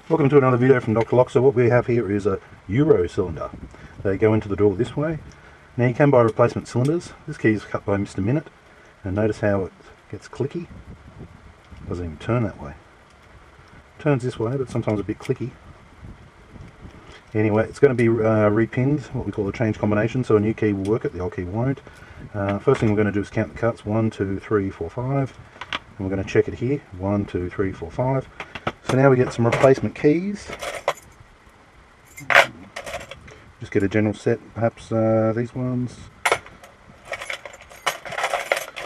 Welcome to another video from Dr. Lock. So what we have here is a Euro cylinder. They go into the door this way. Now you can buy replacement cylinders. This key is cut by Mr. Minute, and notice how it gets clicky. Doesn't even turn that way. Turns this way, but sometimes a bit clicky. Anyway, it's going to be repinned, what we call a change combination, so a new key will work it, the old key won't. First thing we're going to do is count the cuts, 1, 2, 3, 4, 5. And we're going to check it here, 1, 2, 3, 4, 5. So now we get some replacement keys. Just get a general set, perhaps these ones.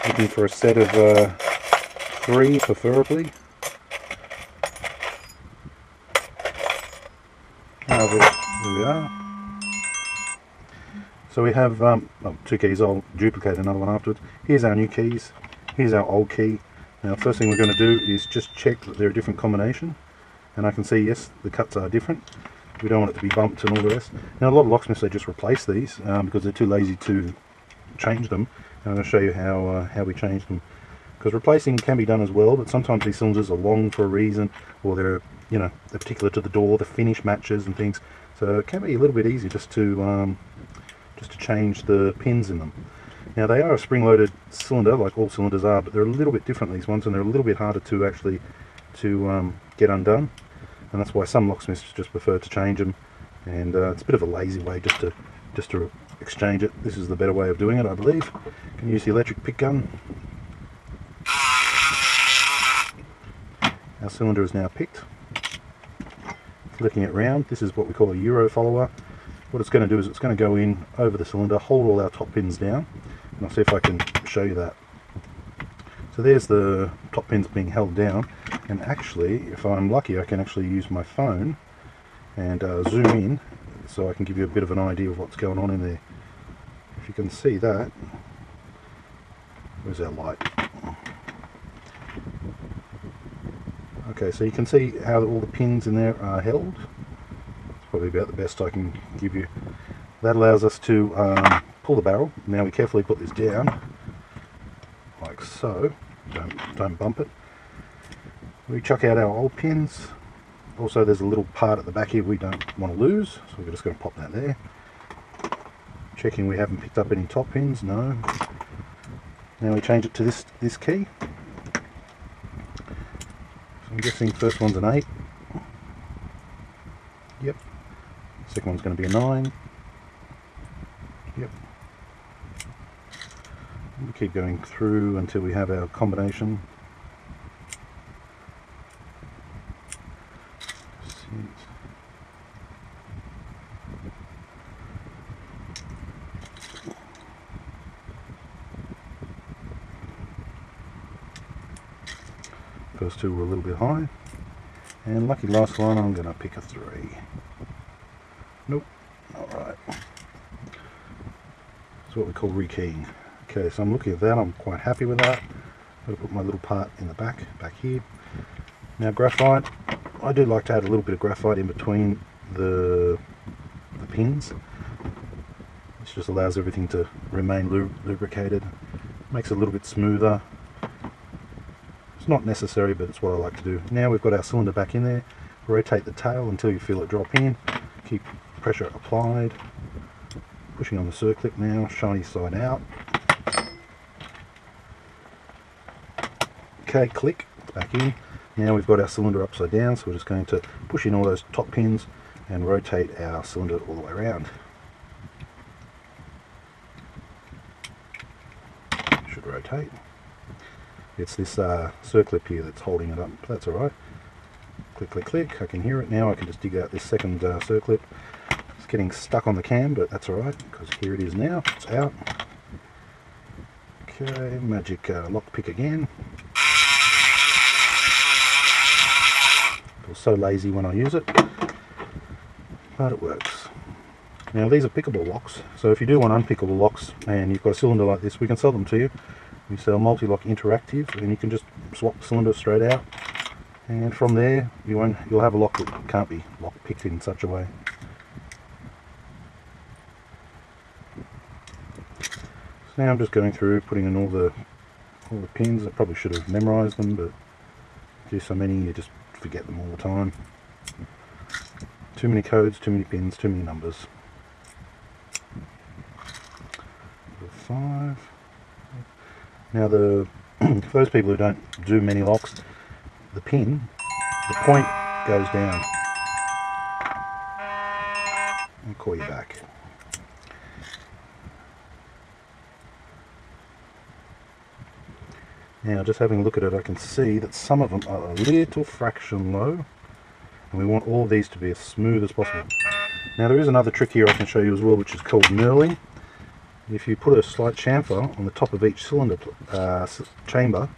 Looking for a set of 3 preferably. There we are. So we have 2 keys. I'll duplicate another one afterwards. Here's our new keys. Here's our old key. Now first thing we're going to do is just check that they're a different combination, and I can see yes, the cuts are different. We don't want it to be bumped and all the rest. Now a lot of locksmiths, they just replace these because they're too lazy to change them, and I'm going to show you how we change them, because replacing can be done as well, but sometimes these cylinders are long for a reason, or they're they're particular to the door, the finish matches and things, so it can be a little bit easy just to change the pins in them. Now they are a spring-loaded cylinder, like all cylinders are, but they're a little bit different, these ones, and they're a little bit harder to actually get undone, and that's why some locksmiths just prefer to change them. And it's a bit of a lazy way just to exchange it. This is the better way of doing it, I believe. You can use the electric pick gun. Our cylinder is now picked. Flicking it round. This is what we call a Euro follower. What it's going to do is it's going to go in over the cylinder, hold all our top pins down, and I'll see if I can show you that. So there's the top pins being held down, and actually, if I'm lucky, I can actually use my phone and zoom in so I can give you a bit of an idea of what's going on in there. If you can see that, where's our light? Okay, so you can see how all the pins in there are held. Probably about the best I can give you. That allows us to pull the barrel. Now we carefully put this down, like so. Don't bump it. We chuck out our old pins. Also, there's a little part at the back here we don't want to lose, so we're just going to pop that there. Checking we haven't picked up any top pins. No. Now we change it to this key. So I'm guessing first one's an 8. Yep. Second one's going to be a 9. Yep. We keep going through until we have our combination. First 2 were a little bit high, and lucky last one I'm going to pick a 3. Nope, alright. That's what we call rekeying. Okay, so I'm looking at that, I'm quite happy with that. I'm going to put my little part in the back here. Now graphite, I do like to add a little bit of graphite in between the pins. This just allows everything to remain lubricated, makes it a little bit smoother. It's not necessary, but it's what I like to do. Now we've got our cylinder back in there. Rotate the tail until you feel it drop in. Keep pressure applied. Pushing on the circlip now, shiny side out. Okay, click, it's back in. Now we've got our cylinder upside down, so we're just going to push in all those top pins and rotate our cylinder all the way around. Should rotate. It's this circlip here that's holding it up, but that's alright. Click, click, click, I can hear it now. I can just dig out this second circlip. It's getting stuck on the cam, but that's alright, because here it is now, it's out. Okay, magic lock pick again. I feel so lazy when I use it, but it works. Now these are pickable locks, so if you do want unpickable locks and you've got a cylinder like this, we can sell them to you. We sell multi-lock interactive, and you can just swap the cylinder straight out, and from there you'll have a lock that can't be lock picked in such a way. So now I'm just going through putting in all the pins. I probably should have memorized them, but do so many you just forget them all the time. Too many codes, too many pins, too many numbers. 5. Now for those people who don't do many locks, the point goes down. I'll call you back. Now just having a look at it, I can see that some of them are a little fraction low, and we want all of these to be as smooth as possible. Now there is another trick here I can show you as well, which is called knurling. If you put a slight chamfer on the top of each cylinder chamber,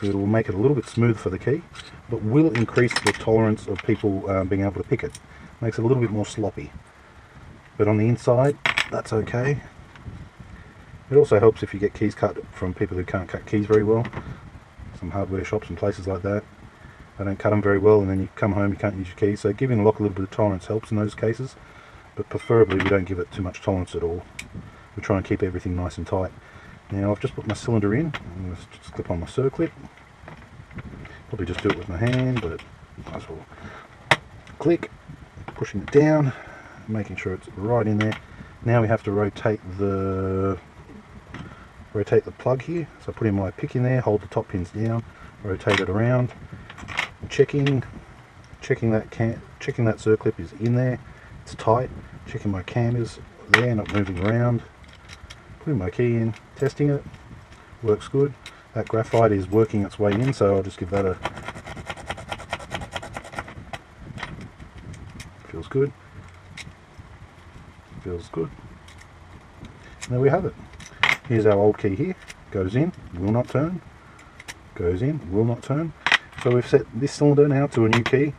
it will make it a little bit smoother for the key, but will increase the tolerance of people being able to pick it. Makes it a little bit more sloppy. But on the inside, that's okay. It also helps if you get keys cut from people who can't cut keys very well. Some hardware shops and places like that, they don't cut them very well, and then you come home, you can't use your keys. So giving the lock a little bit of tolerance helps in those cases, but preferably we don't give it too much tolerance at all. We try and keep everything nice and tight. Now I've just put my cylinder in. I'm going to just clip on my circlip. Probably just do it with my hand, but might as well click, pushing it down, making sure it's right in there. Now we have to rotate the plug here. So I put in my pick in there, hold the top pins down, rotate it around, checking that circlip is in there, it's tight, checking my cam is there, not moving around, putting my key in, testing it, works good. That graphite is working its way in, so I'll just give that a, feels good, feels good. And there we have it. Here's our old key here, goes in, will not turn, goes in, will not turn. So we've set this cylinder now to a new key,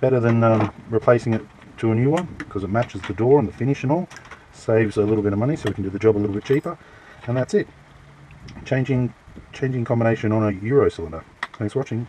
better than replacing it to a new one, because it matches the door and the finish and all, saves a little bit of money, so we can do the job a little bit cheaper, and that's it. Changing combination on a Euro cylinder. Thanks for watching.